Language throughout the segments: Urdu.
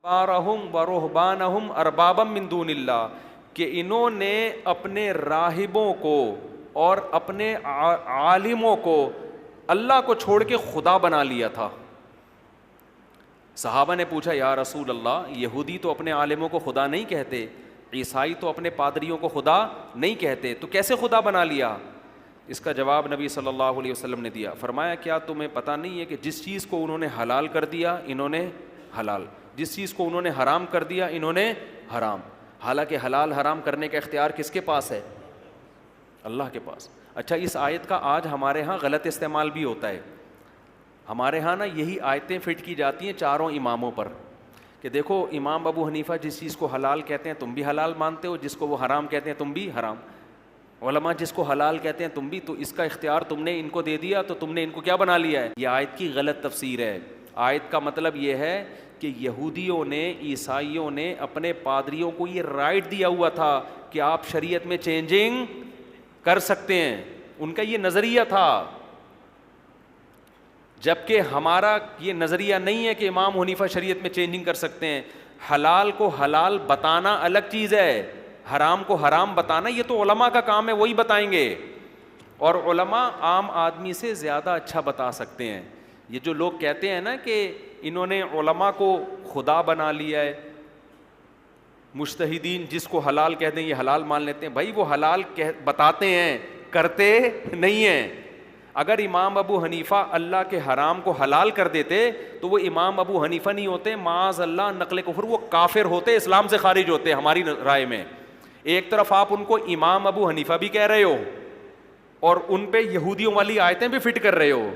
بارہم و رہبانہم اربابا من دون اللہ، کہ انہوں نے اپنے راہبوں کو اور اپنے عالموں کو اللہ کو چھوڑ کے خدا بنا لیا تھا۔ صحابہ نے پوچھا یا رسول اللہ، یہودی تو اپنے عالموں کو خدا نہیں کہتے، عیسائی تو اپنے پادریوں کو خدا نہیں کہتے، تو کیسے خدا بنا لیا؟ اس کا جواب نبی صلی اللہ علیہ وسلم نے دیا، فرمایا کیا تمہیں پتہ نہیں ہے کہ جس چیز کو انہوں نے حلال کر دیا انہوں نے حلال، جس چیز کو انہوں نے حرام کر دیا انہوں نے حرام، حالانکہ حلال حرام کرنے کا اختیار کس کے پاس ہے؟ اللہ کے پاس۔ اچھا، اس آیت کا آج ہمارے ہاں غلط استعمال بھی ہوتا ہے۔ ہمارے ہاں نا یہی آیتیں فٹ کی جاتی ہیں چاروں اماموں پر کہ دیکھو امام ابو حنیفہ جس چیز کو حلال کہتے ہیں تم بھی حلال مانتے ہو، جس کو وہ حرام کہتے ہیں تم بھی حرام، علماء جس کو حلال کہتے ہیں تم بھی، تو اس کا اختیار تم نے ان کو دے دیا، تو تم نے ان کو کیا بنا لیا ہے؟ یہ آیت کی غلط تفسیر ہے۔ آیت کا مطلب یہ ہے کہ یہودیوں نے، عیسائیوں نے اپنے پادریوں کو یہ رائٹ دیا ہوا تھا کہ آپ شریعت میں چینجنگ کر سکتے ہیں، ان کا یہ نظریہ تھا، جبکہ ہمارا یہ نظریہ نہیں ہے کہ امام حنیفہ شریعت میں چینجنگ کر سکتے ہیں۔ حلال کو حلال بتانا الگ چیز ہے، حرام کو حرام بتانا یہ تو علماء کا کام ہے، وہی بتائیں گے، اور علماء عام آدمی سے زیادہ اچھا بتا سکتے ہیں۔ یہ جو لوگ کہتے ہیں نا کہ انہوں نے علماء کو خدا بنا لیا ہے، مجتہدین جس کو حلال کہتے ہیں یہ حلال مان لیتے ہیں، بھائی وہ حلال بتاتے ہیں، کرتے نہیں ہیں۔ اگر امام ابو حنیفہ اللہ کے حرام کو حلال کر دیتے تو وہ امام ابو حنیفہ نہیں ہوتے، معاذ اللہ نقل کفر، وہ کافر ہوتے، اسلام سے خارج ہوتے ہماری رائے میں۔ ایک طرف آپ ان کو امام ابو حنیفہ بھی کہہ رہے ہو اور ان پہ یہودیوں والی آیتیں بھی فٹ کر رہے ہو،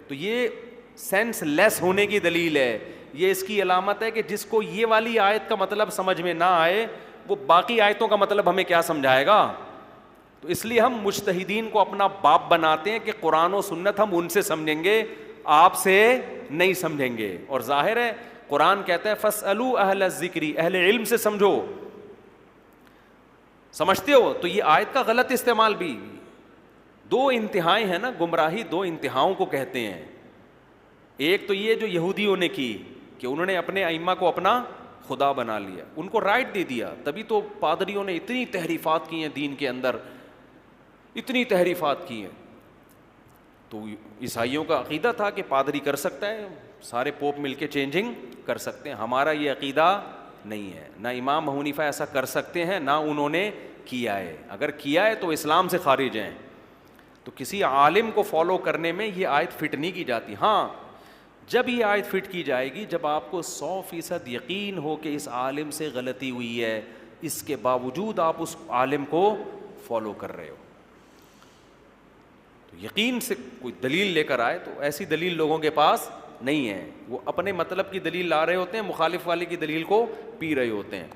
تو یہ سینس لیس ہونے کی دلیل ہے۔ یہ اس کی علامت ہے کہ جس کو یہ والی آیت کا مطلب سمجھ میں نہ آئے وہ باقی آیتوں کا مطلب ہمیں کیا سمجھائے گا؟ تو اس لیے ہم مجتہدین کو اپنا باپ بناتے ہیں کہ قرآن و سنت ہم ان سے سمجھیں گے، آپ سے نہیں سمجھیں گے، اور ظاہر ہے قرآن کہتا ہے فاسألوا اہل الذکر، اہل علم سے سمجھو، سمجھتے ہو؟ تو یہ آیت کا غلط استعمال بھی، دو انتہائیں ہیں نا، گمراہی دو انتہاؤں کو کہتے ہیں۔ ایک تو یہ جو یہودیوں نے کی کہ انہوں نے اپنے ائمہ کو اپنا خدا بنا لیا، ان کو رائٹ دے دیا، تبھی تو پادریوں نے اتنی تحریفات کی ہیں دین کے اندر، اتنی تحریفات کی ہیں۔ تو عیسائیوں کا عقیدہ تھا کہ پادری کر سکتا ہے، سارے پوپ مل کے چینجنگ کر سکتے ہیں، ہمارا یہ عقیدہ نہیں ہے، نہ امام حنیفہ ایسا کر سکتے ہیں، نہ انہوں نے کیا ہے، اگر کیا ہے تو اسلام سے خارج ہیں۔ تو کسی عالم کو فالو کرنے میں یہ آیت فٹ نہیں کی جاتی۔ ہاں جب یہ آیت فٹ کی جائے گی جب آپ کو 100% یقین ہو کہ اس عالم سے غلطی ہوئی ہے، اس کے باوجود آپ اس عالم کو فالو کر رہے ہو، تو یقین سے کوئی دلیل لے کر آئے، تو ایسی دلیل لوگوں کے پاس نہیں ہے، وہ اپنے مطلب کی دلیل لا رہے ہوتے ہیں، مخالف والے کی دلیل کو پی رہے ہوتے ہیں۔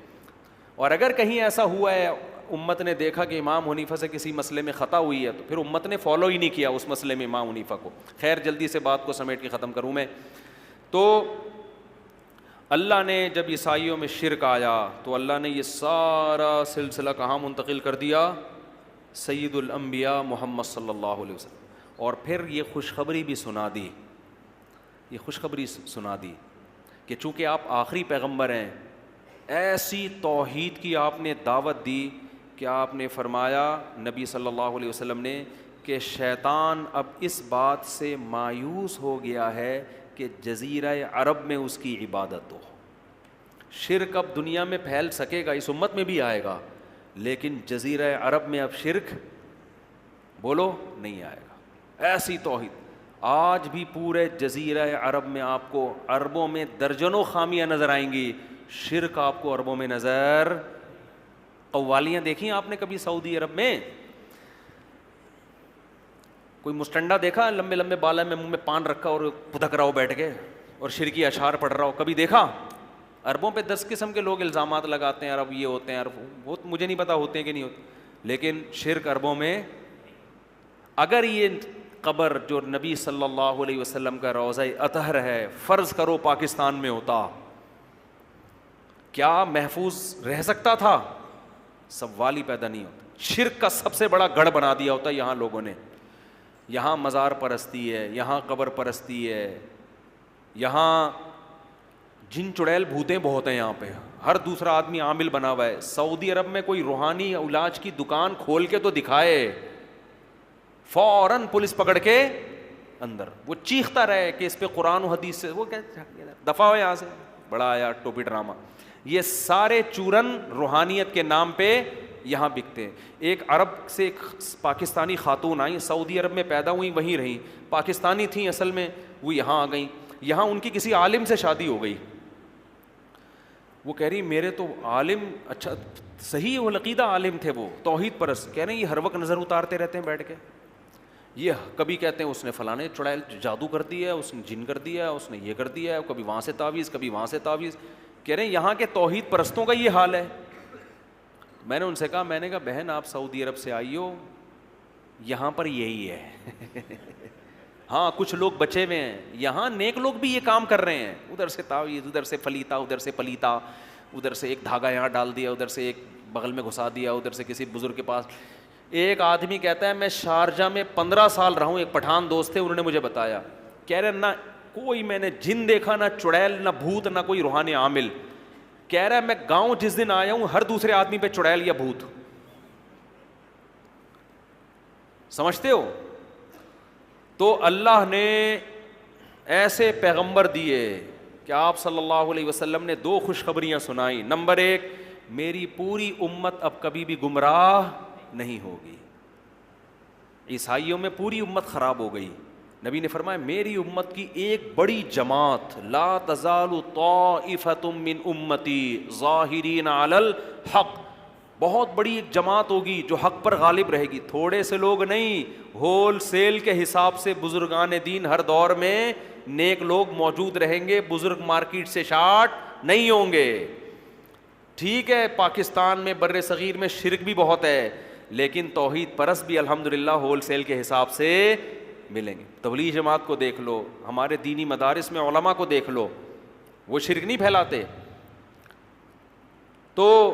اور اگر کہیں ایسا ہوا ہے امت نے دیکھا کہ امام حنیفہ سے کسی مسئلے میں خطا ہوئی ہے تو پھر امت نے فالو ہی نہیں کیا اس مسئلے میں امام حنیفہ کو۔ خیر جلدی سے بات کو سمیٹ کے ختم کروں میں، تو اللہ نے جب عیسائیوں میں شرک آیا تو اللہ نے یہ سارا سلسلہ کہاں منتقل کر دیا؟ سید الانبیاء محمد صلی اللہ علیہ وسلم، اور پھر یہ خوشخبری بھی سنا دی، یہ خوشخبری سنا دی کہ چونکہ آپ آخری پیغمبر ہیں، ایسی توحید کی آپ نے دعوت دی کہ آپ نے فرمایا نبی صلی اللہ علیہ وسلم نے کہ شیطان اب اس بات سے مایوس ہو گیا ہے کہ جزیرہ عرب میں اس کی عبادت ہو۔ شرک اب دنیا میں پھیل سکے گا، اس امت میں بھی آئے گا، لیکن جزیرہ عرب میں اب شرک بولو نہیں آئے گا۔ ایسی توحید آج بھی پورے جزیرہ عرب میں آپ کو عربوں میں درجنوں خامیاں نظر آئیں گی، شرک آپ کو عربوں میں نظر، قوالیاں دیکھی آپ نے کبھی سعودی عرب میں؟ کوئی مستنڈا دیکھا لمبے لمبے بالا میں منہ میں پان رکھا اور پھدک رہا ہو بیٹھ کے اور شرکی اشعار پڑھ رہا ہو، کبھی دیکھا؟ عربوں پہ 10 قسم کے لوگ الزامات لگاتے ہیں، عرب یہ ہوتے ہیں، عرب وہ مجھے نہیں پتا ہوتے ہیں کہ نہیں ہوتے، لیکن شرک عربوں میں۔ اگر یہ قبر جو نبی صلی اللہ علیہ وسلم کا روضہ اطہر ہے فرض کرو پاکستان میں ہوتا، کیا محفوظ رہ سکتا تھا؟ سوال ہی پیدا نہیں ہوتا۔ شرک کا سب سے بڑا گڑھ بنا دیا ہوتا یہاں لوگوں نے، یہاں مزار پرستی ہے، یہاں قبر پرستی ہے، یہاں جن چڑیل بھوتیں بہت ہیں یہاں پہ, ہر دوسرا آدمی عامل بنا ہوا ہے. سعودی عرب میں کوئی روحانی علاج کی دکان کھول کے تو دکھائے, فوراً پولیس پکڑ کے اندر. وہ چیختا رہے کہ اس پہ قرآن و حدیث سے, وہ کہتے دفعہ ہو یہاں سے, بڑا آیا ٹوپی ڈرامہ. یہ سارے چورن روحانیت کے نام پہ یہاں بکتے ہیں. ایک عرب سے ایک پاکستانی خاتون آئی, سعودی عرب میں پیدا ہوئی, وہیں رہیں, پاکستانی تھیں اصل میں, وہ یہاں آ گئیں. یہاں ان کی کسی عالم سے شادی ہو گئی. وہ کہہ رہی میرے تو عالم, اچھا صحیح وہ عقیدہ عالم تھے, وہ توحید پرست. کہہ رہے ہیں یہ ہر وقت نظر اتارتے رہتے ہیں بیٹھ کے, یہ کبھی کہتے ہیں اس نے فلاں چڑیل جادو کر دیا, اس نے جن کر دیا, اس نے یہ کر دیا, کبھی وہاں سے تعویذ, کبھی وہاں سے تعویذ. کہہ رہے ہیں یہاں کے توحید پرستوں کا یہ حال ہے. میں نے ان سے کہا, میں نے کہا بہن آپ سعودی عرب سے آئی ہو, یہاں پر یہی ہے. ہاں کچھ لوگ بچے ہوئے ہیں یہاں, نیک لوگ بھی یہ کام کر رہے ہیں. ادھر سے تعویذ, ادھر سے فلیتا, ادھر سے پلیتا, ادھر سے ایک دھاگا یہاں ڈال دیا, ادھر سے ایک بغل میں گھسا دیا, ادھر سے کسی بزرگ کے پاس. ایک آدمی کہتا ہے میں شارجہ میں 15 سال رہا ہوں, ایک پٹھان دوست تھے, انہوں نے مجھے بتایا. کہہ رہے نہ کوئی میں نے جن دیکھا, نہ چڑیل, نہ بھوت, نہ کوئی روحانی عامل. کہہ رہا ہے میں گاؤں جس دن آیا ہوں ہر دوسرے آدمی پہ چڑیل یا بھوت. سمجھتے ہو؟ تو اللہ نے ایسے پیغمبر دیے کہ آپ صلی اللہ علیہ وسلم نے 2 خوشخبریاں سنائی. نمبر 1, میری پوری امت اب کبھی بھی گمراہ نہیں ہوگی. عیسائیوں میں پوری امت خراب ہو گئی. نبی نے فرمایا میری امت کی ایک بڑی جماعت, لا تزال طائفۃ من امتی ظاہرین علی الحق, بہت بڑی ایک جماعت ہوگی جو حق پر غالب رہے گی. تھوڑے سے لوگ نہیں, ہول سیل کے حساب سے بزرگان دین ہر دور میں نیک لوگ موجود رہیں گے. بزرگ مارکیٹ سے شارٹ نہیں ہوں گے. ٹھیک ہے پاکستان میں بر صغیر میں شرک بھی بہت ہے, لیکن توحید پرست بھی الحمدللہ ہول سیل کے حساب سے ملیں گے. تبلیغ جماعت کو دیکھ لو, ہمارے دینی مدارس میں علماء کو دیکھ لو, وہ شرک نہیں پھیلاتے. تو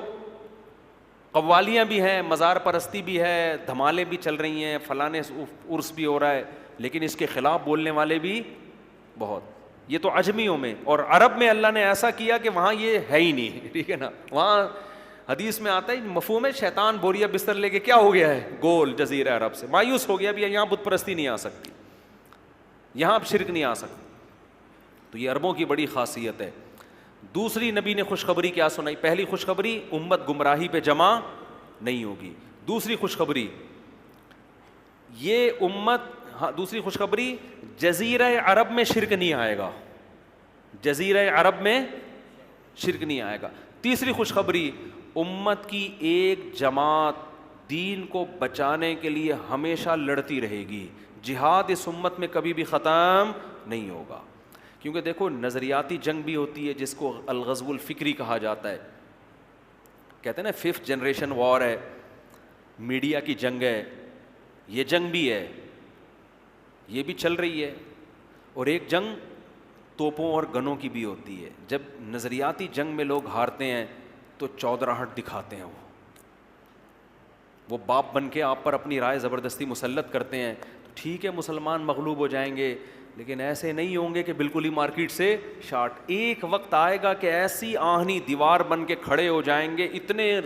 قوالیاں بھی ہیں, مزار پرستی بھی ہے, دھمالیں بھی چل رہی ہیں, فلانے عرس بھی ہو رہا ہے, لیکن اس کے خلاف بولنے والے بھی بہت. یہ تو عجمیوں میں, اور عرب میں اللہ نے ایسا کیا کہ وہاں یہ ہے ہی نہیں. ٹھیک ہے نا, وہاں حدیث میں آتا ہے مفہوم ہے شیطان بوریا بستر لے کے کیا ہو گیا ہے, گول جزیرہ عرب سے مایوس ہو گیا, بھی یہاں بت پرستی نہیں آ سکتی, یہاں اب شرک نہیں آ سکتی. تو یہ عربوں کی بڑی خاصیت ہے. دوسری نبی نے خوشخبری کیا سنائی؟ پہلی خوشخبری امت گمراہی پہ جمع نہیں ہوگی. دوسری خوشخبری یہ امت, دوسری خوشخبری جزیرہ عرب میں شرک نہیں آئے گا, جزیرہ عرب میں شرک نہیں آئے گا. تیسری خوشخبری امت کی ایک جماعت دین کو بچانے کے لیے ہمیشہ لڑتی رہے گی. جہاد اس امت میں کبھی بھی ختم نہیں ہوگا. کیونکہ دیکھو نظریاتی جنگ بھی ہوتی ہے جس کو الغزو الفکری کہا جاتا ہے. کہتے ہیں نا 5th جنریشن وار ہے, میڈیا کی جنگ ہے, یہ جنگ بھی ہے, یہ بھی چل رہی ہے. اور ایک جنگ توپوں اور گنوں کی بھی ہوتی ہے. جب نظریاتی جنگ میں لوگ ہارتے ہیں تو چودراہٹ دکھاتے ہیں, وہ باپ بن کے آپ پر اپنی رائے زبردستی مسلط کرتے ہیں. ٹھیک ہے مسلمان مغلوب ہو جائیں گے, لیکن ایسے نہیں ہوں گے کہ بالکل ہی مارکیٹ سے شارٹ. ایک وقت آئے گا کہ ایسی آہنی دیوار بن کے کھڑے ہو جائیں گے, اتنے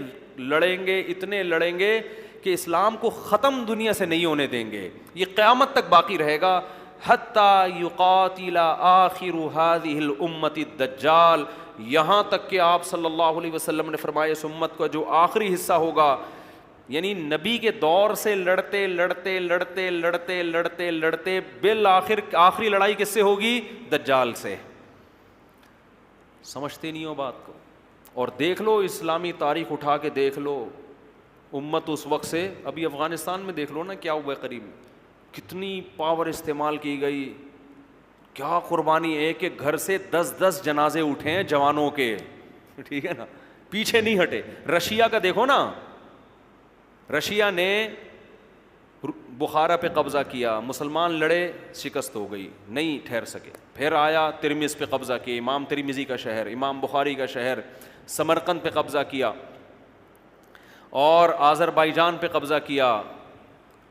لڑیں گے کہ اسلام کو ختم دنیا سے نہیں ہونے دیں گے. یہ قیامت تک باقی رہے گا. حتی یقاتل آخر هذه الامت الدجال, یہاں تک کہ آپ صلی اللہ علیہ وسلم نے فرمایا اس امت کا جو آخری حصہ ہوگا, یعنی نبی کے دور سے لڑتے بالآخر آخری لڑائی کس سے ہوگی؟ دجال سے. سمجھتے نہیں ہو بات کو. اور دیکھ لو اسلامی تاریخ اٹھا کے دیکھ لو, امت اس وقت سے, ابھی افغانستان میں دیکھ لو نا کیا ہوا ہے, قریب کتنی پاور استعمال کی گئی, کیا قربانی, ایک ایک گھر سے 10 جنازے اٹھے ہیں جوانوں کے. ٹھیک ہے نا, پیچھے نہیں ہٹے. رشیا کا دیکھو نا, رشیا نے بخارا پہ قبضہ کیا, مسلمان لڑے, شکست ہو گئی, نہیں ٹھہر سکے. پھر آیا ترمذ پہ قبضہ کیا, امام ترمذی کا شہر, امام بخاری کا شہر. سمرقند پہ قبضہ کیا اور آذربائیجان پہ قبضہ کیا.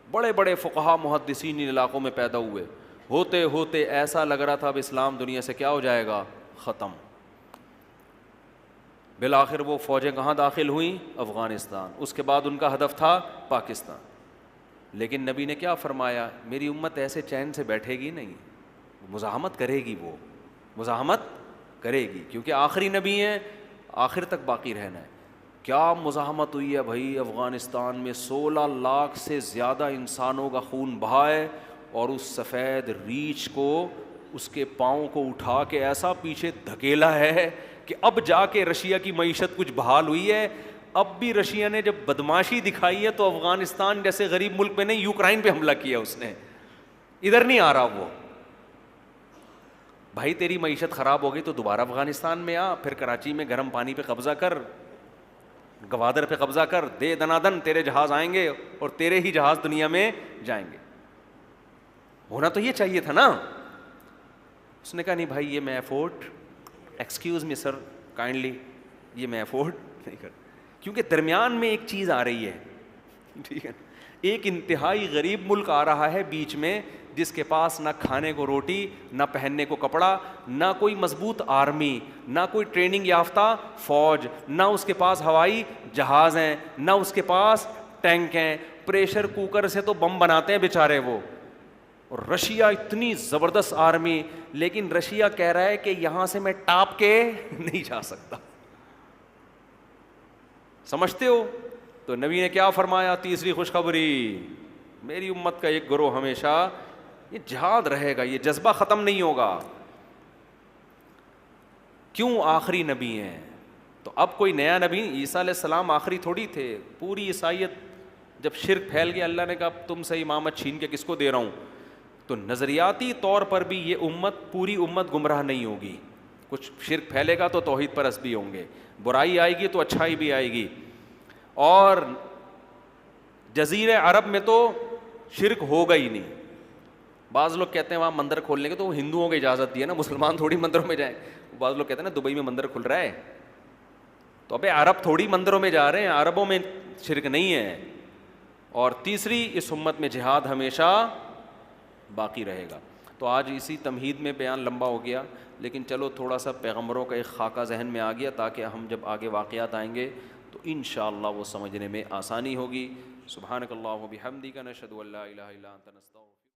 بڑے بڑے فقہا محدثین ان علاقوں میں پیدا ہوئے. ہوتے ہوتے ایسا لگ رہا تھا اب اسلام دنیا سے کیا ہو جائے گا, ختم. بالآخر وہ فوجیں کہاں داخل ہوئیں؟ افغانستان. اس کے بعد ان کا ہدف تھا پاکستان. لیکن نبی نے کیا فرمایا؟ میری امت ایسے چین سے بیٹھے گی نہیں, مزاحمت کرے گی, وہ مزاحمت کرے گی, کیونکہ آخری نبی ہیں, آخر تک باقی رہنا ہے. کیا مزاحمت ہوئی ہے بھائی افغانستان میں, 16 لاکھ سے زیادہ انسانوں کا خون بہا ہے, اور اس سفید ریچھ کو, اس کے پاؤں کو اٹھا کے ایسا پیچھے دھکیلا ہے کہ اب جا کے رشیا کی معیشت کچھ بحال ہوئی ہے. اب بھی رشیا نے جب بدماشی دکھائی ہے تو افغانستان جیسے غریب ملک پہ نہیں, یوکرائن پہ حملہ کیا اس نے, ادھر نہیں آ رہا وہ. بھائی تیری معیشت خراب ہو گئی تو دوبارہ افغانستان میں آ, پھر کراچی میں گرم پانی پہ قبضہ کر, گوادر پہ قبضہ کر, دے دنادن تیرے جہاز آئیں گے اور تیرے ہی جہاز دنیا میں جائیں گے. ہونا تو یہ چاہیے تھا نا. اس نے کہا نہیں بھائی یہ میں افورڈ, ایکسکیوز می سر کائنڈلی, یہ میں افورڈ نہیں کر, کیونکہ درمیان میں ایک چیز آ رہی ہے, ٹھیک ہے, ایک انتہائی غریب ملک آ رہا ہے بیچ میں, جس کے پاس نہ کھانے کو روٹی, نہ پہننے کو کپڑا, نہ کوئی مضبوط آرمی, نہ کوئی ٹریننگ یافتہ فوج, نہ اس کے پاس ہوائی جہاز ہیں, نہ اس کے پاس ٹینک ہیں, پریشر کوکر سے تو بم بناتے ہیں بیچارے وہ. اور رشیا اتنی زبردست آرمی, لیکن رشیا کہہ رہا ہے کہ یہاں سے میں ٹاپ کے نہیں جا سکتا. سمجھتے ہو؟ تو نبی نے کیا فرمایا؟ تیسری خوشخبری, میری امت کا ایک گروہ ہمیشہ یہ جہاد رہے گا, یہ جذبہ ختم نہیں ہوگا. کیوں؟ آخری نبی ہیں. تو اب کوئی نیا نبی, عیسیٰ علیہ السلام آخری تھوڑی تھے. پوری عیسائیت جب شرک پھیل گیا, اللہ نے کہا تم سے امامت چھین کے کس کو دے رہا ہوں. تو نظریاتی طور پر بھی یہ امت, پوری امت گمراہ نہیں ہوگی. کچھ شرک پھیلے گا تو توحید پرست بھی ہوں گے, برائی آئے گی تو اچھائی بھی آئے گی. اور جزیرہ عرب میں تو شرک ہوگا ہی نہیں. بعض لوگ کہتے ہیں وہاں مندر کھولنے کے, تو وہ ہندوؤں کی اجازت دی ہے نا, مسلمان تھوڑی مندروں میں جائیں. بعض لوگ کہتے ہیں نا دبئی میں مندر کھل رہا ہے, تو ابے عرب تھوڑی مندروں میں جا رہے ہیں, عربوں میں شرک نہیں ہے. اور تیسری, اس امت میں جہاد ہمیشہ باقی رہے گا. تو آج اسی تمہید میں بیان لمبا ہو گیا, لیکن چلو تھوڑا سا پیغمبروں کا ایک خاکہ ذہن میں آ گیا, تاکہ ہم جب آگے واقعات آئیں گے تو انشاءاللہ وہ سمجھنے میں آسانی ہوگی. سبحانک اللہم و بحمدک, نشہد ان لا الہ الا انت, نستغفرک.